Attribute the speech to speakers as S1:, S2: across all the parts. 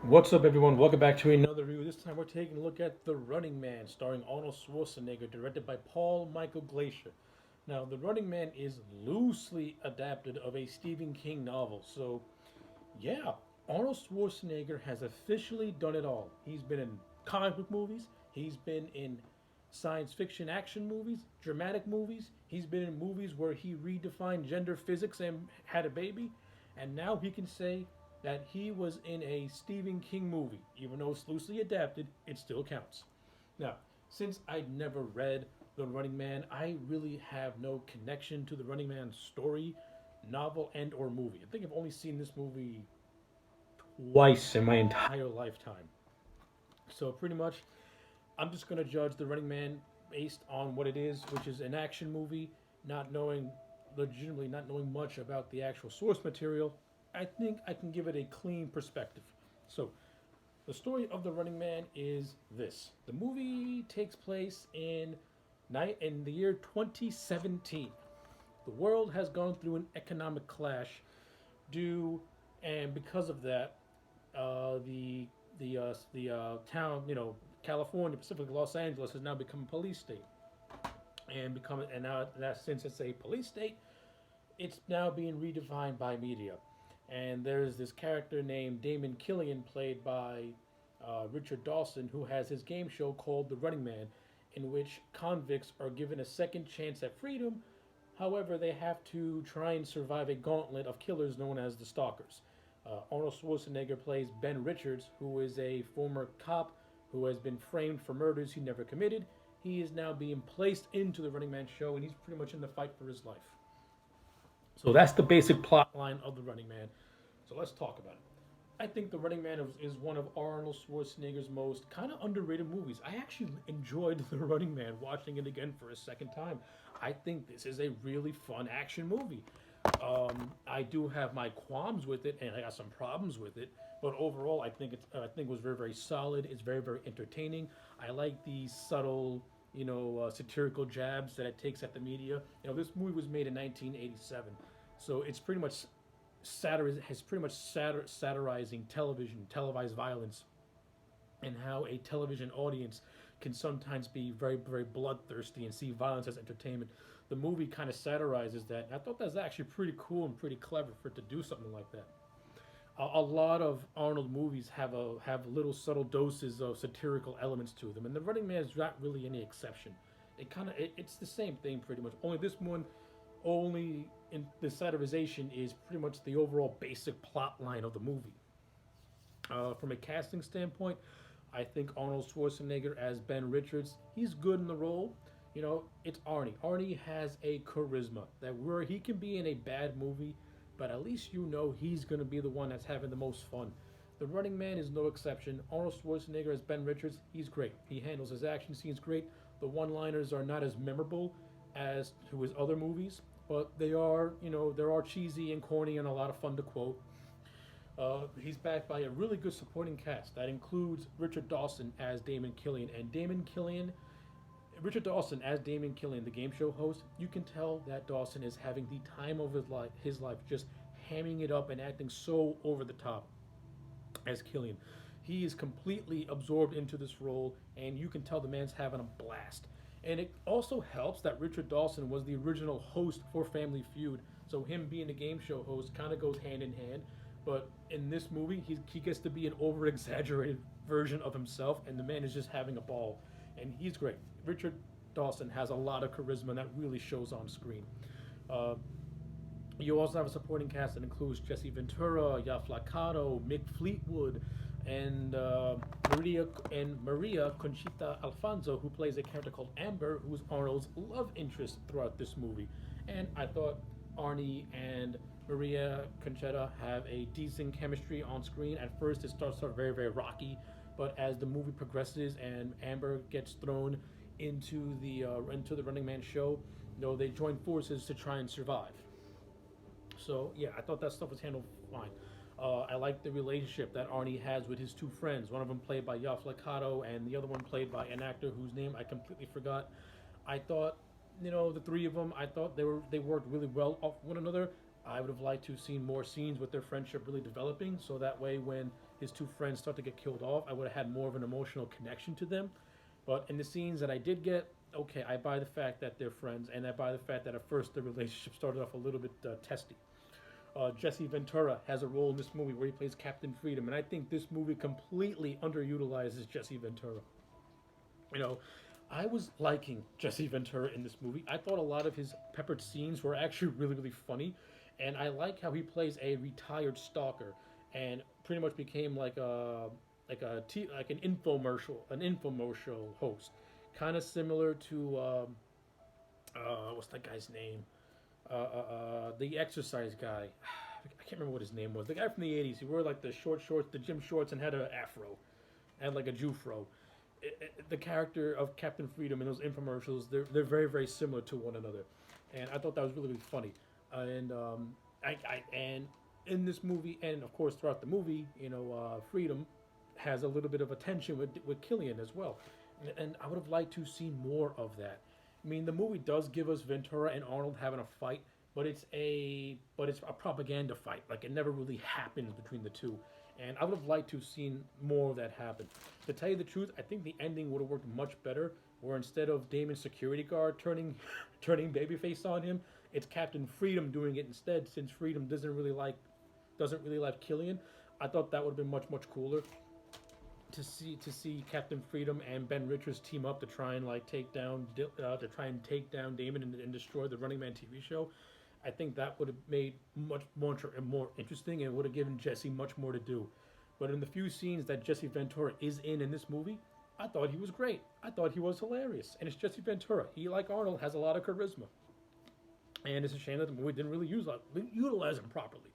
S1: What's up, everyone? Welcome back to another review. This time we're taking a look at The Running Man, starring Arnold Schwarzenegger, directed by Paul Michael Glacier. Now, The Running Man is loosely adapted of a Stephen King novel, so yeah, Arnold Schwarzenegger has officially done it all. He's been in comic book movies, he's been in science fiction action movies, dramatic movies, he's been in movies where he redefined gender physics and had a baby, and now he can say that he was in a Stephen King movie. Even though it's loosely adapted, it still counts. Now, since I'd never read The Running Man, I really have no connection to The Running Man story, novel, and or movie. I think I've only seen this movie twice in my entire lifetime. So pretty much, I'm just gonna judge The Running Man based on what it is, which is an action movie, not knowing, legitimately not knowing much about the actual source material. I think I can give it a clean perspective. So, the story of The Running Man is this: the movie takes place in the year 2017. The world has gone through an economic clash due, and because of that, the town, California, Pacific Los Angeles, has now become a police state, and now that since it's a police state, it's now being redefined by media. And there's this character named Damon Killian, played by Richard Dawson, who has his game show called The Running Man, in which convicts are given a second chance at freedom. However, they have to try and survive a gauntlet of killers known as the Stalkers. Arnold Schwarzenegger plays Ben Richards, who is a former cop who has been framed for murders he never committed. He is now being placed into the Running Man show, and he's pretty much in the fight for his life. So that's the basic plot line of The Running Man. So let's talk about it. I think The Running Man is one of Arnold Schwarzenegger's most kind of underrated movies. I actually enjoyed The Running Man, watching it again for a second time. I think this is a really fun action movie. I do have my qualms with it, and I got some problems with it. But overall, I think it was very solid. It's very entertaining. I like the subtle, satirical jabs that it takes at the media. This movie was made in 1987, so it's pretty much satirizing televised violence, and how a television audience can sometimes be very bloodthirsty and see violence as entertainment. The movie kind of satirizes that. And I thought that's actually pretty cool and pretty clever for it to do something like that. A lot of Arnold movies have little subtle doses of satirical elements to them, and The Running Man is not really any exception. It's the same thing pretty much. Only this one, only in the satirization is pretty much the overall basic plot line of the movie. From a casting standpoint, I think Arnold Schwarzenegger as Ben Richards, he's good in the role. It's Arnie. Arnie has a charisma that where he can be in a bad movie, but at least he's going to be the one that's having the most fun. The Running Man is no exception. Arnold Schwarzenegger as Ben Richards, he's great. He handles his action scenes great. The one-liners are not as memorable as to his other movies, but they are cheesy and corny and a lot of fun to quote. He's backed by a really good supporting cast that includes Richard Dawson as Damon Killian, the game show host. You can tell that Dawson is having the time of his life, just hamming it up and acting so over the top as Killian. He is completely absorbed into this role, and you can tell the man's having a blast. And it also helps that Richard Dawson was the original host for Family Feud, so him being a game show host kind of goes hand in hand. But in this movie, he gets to be an over exaggerated version of himself, and the man is just having a ball. And he's great. Richard Dawson has a lot of charisma that really shows on screen. Uh, you also have a supporting cast that includes Jesse Ventura, Yaflacado, Mick Fleetwood, and Maria Conchita Alfonso, who plays a character called Amber, who's Arnold's love interest throughout this movie. And I thought Arnie and Maria Conchita have a decent chemistry on screen. At first, it starts off very rocky, but as the movie progresses and Amber gets thrown into the Running Man show, they join forces to try and survive. So yeah, I thought that stuff was handled fine. I like the relationship that Arnie has with his two friends. One of them played by Yaf Lakato, and the other one played by an actor whose name I completely forgot. I thought, the three of them, I thought they worked really well off one another. I would have liked to have seen more scenes with their friendship really developing, so that way when his two friends start to get killed off, I would have had more of an emotional connection to them. But in the scenes that I did get, okay, I buy the fact that they're friends, and I buy the fact that at first the relationship started off a little bit testy. Jesse Ventura has a role in this movie where he plays Captain Freedom, and I think this movie completely underutilizes Jesse Ventura. You know, I was liking Jesse Ventura in this movie. I thought a lot of his peppered scenes were actually really, really funny, and I like how he plays a retired stalker and pretty much became like an infomercial host, kind of similar to what's that guy's name? The exercise guy. I can't remember what his name was. The guy from the '80s. He wore like the short shorts, the gym shorts, and had an afro, and like a Jufro. The character of Captain Freedom in those infomercials, they're very very similar to one another, and I thought that was really really funny. And in this movie, and of course throughout the movie, Freedom has a little bit of a tension with Killian as well, and I would have liked to see more of that. I mean, the movie does give us Ventura and Arnold having a fight, but it's a propaganda fight. Like it never really happens between the two, and I would have liked to have seen more of that happen. To tell you the truth, I think the ending would have worked much better. Where instead of Damon's security guard turning turning babyface on him, it's Captain Freedom doing it instead. Since Freedom doesn't really like Killian, I thought that would have been much much cooler to see Captain Freedom and Ben Richards team up to try and take down Damon and destroy the Running Man TV show. I think that would have made much more interesting and would have given Jesse much more to do. But in the few scenes that Jesse Ventura is in this movie, I thought he was great. I thought he was hilarious. And it's Jesse Ventura. He, like Arnold, has a lot of charisma. And it's a shame that the movie didn't really utilize him properly.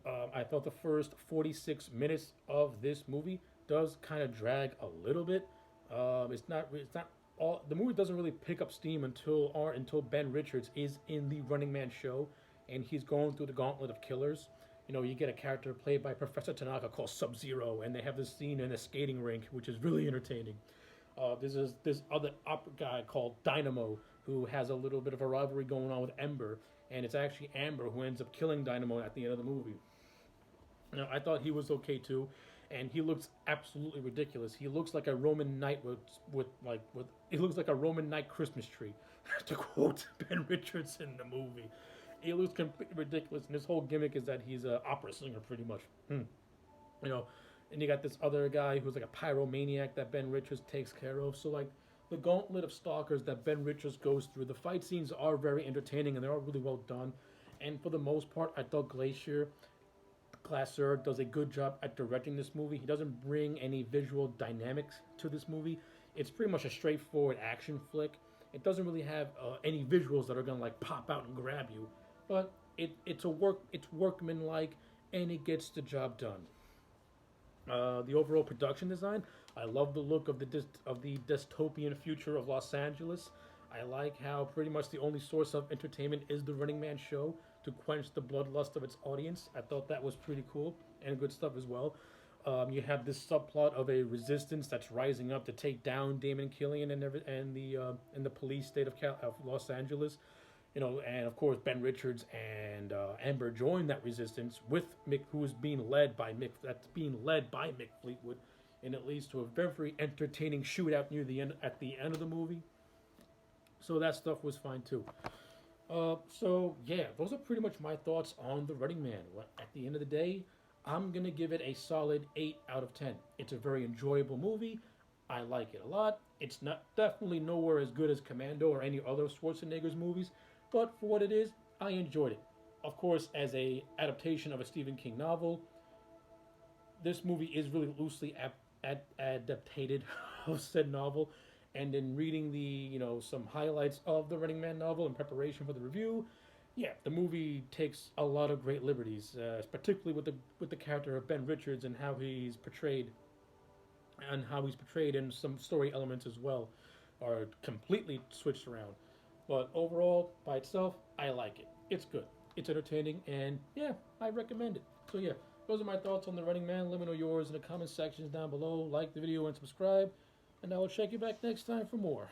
S1: I thought the first 46 minutes of this movie does kind of drag a little bit. It's not all the movie doesn't really pick up steam until Ben Richards is in the Running Man show, and he's going through the gauntlet of killers. You get a character played by Professor Tanaka called Sub Zero, and they have this scene in a skating rink, which is really entertaining. There's this other opera guy called Dynamo who has a little bit of a rivalry going on with Ember, and it's actually Amber who ends up killing Dynamo at the end of the movie. I thought he was okay too, and he looks absolutely ridiculous. He looks like a Roman knight he looks like a Roman knight Christmas tree, to quote Ben Richards in the movie. He looks completely ridiculous, and his whole gimmick is that he's an opera singer, pretty much. And you got this other guy who's like a pyromaniac that Ben Richards takes care of. So like the gauntlet of stalkers that Ben Richards goes through, the fight scenes are very entertaining and they're all really well done. And for the most part, I thought Glasser does a good job at directing this movie. He doesn't bring any visual dynamics to this movie. It's pretty much a straightforward action flick. It doesn't really have any visuals that are gonna like pop out and grab you, but it's workmanlike, and it gets the job done. The overall production design, I love the look of the dystopian future of Los Angeles. I like how pretty much the only source of entertainment is the Running Man show to quench the bloodlust of its audience. I thought that was pretty cool and good stuff as well. You have this subplot of a resistance that's rising up to take down Damon Killian and the police state of Los Angeles. And of course Ben Richards and Amber join that resistance with Mick, who is being led by Mick. That's being led by Mick Fleetwood, and it leads to a very entertaining shootout near the end at the end of the movie. So that stuff was fine too. So yeah, those are pretty much my thoughts on The Running Man. At the end of the day, I'm gonna give it a solid 8 out of 10. It's a very enjoyable movie. I like it a lot. It's not definitely nowhere as good as Commando or any other Schwarzenegger's movies, but for what it is, I enjoyed it. Of course, as a adaptation of a Stephen King novel, this movie is really loosely adapted of said novel. And in reading some highlights of the Running Man novel in preparation for the review, yeah, the movie takes a lot of great liberties, particularly with the character of Ben Richards and how he's portrayed, and some story elements as well are completely switched around. But overall, by itself, I like it. It's good. It's entertaining, and yeah, I recommend it. So yeah, those are my thoughts on The Running Man. Let me know yours in the comment sections down below. Like the video and subscribe, and I will check you back next time for more.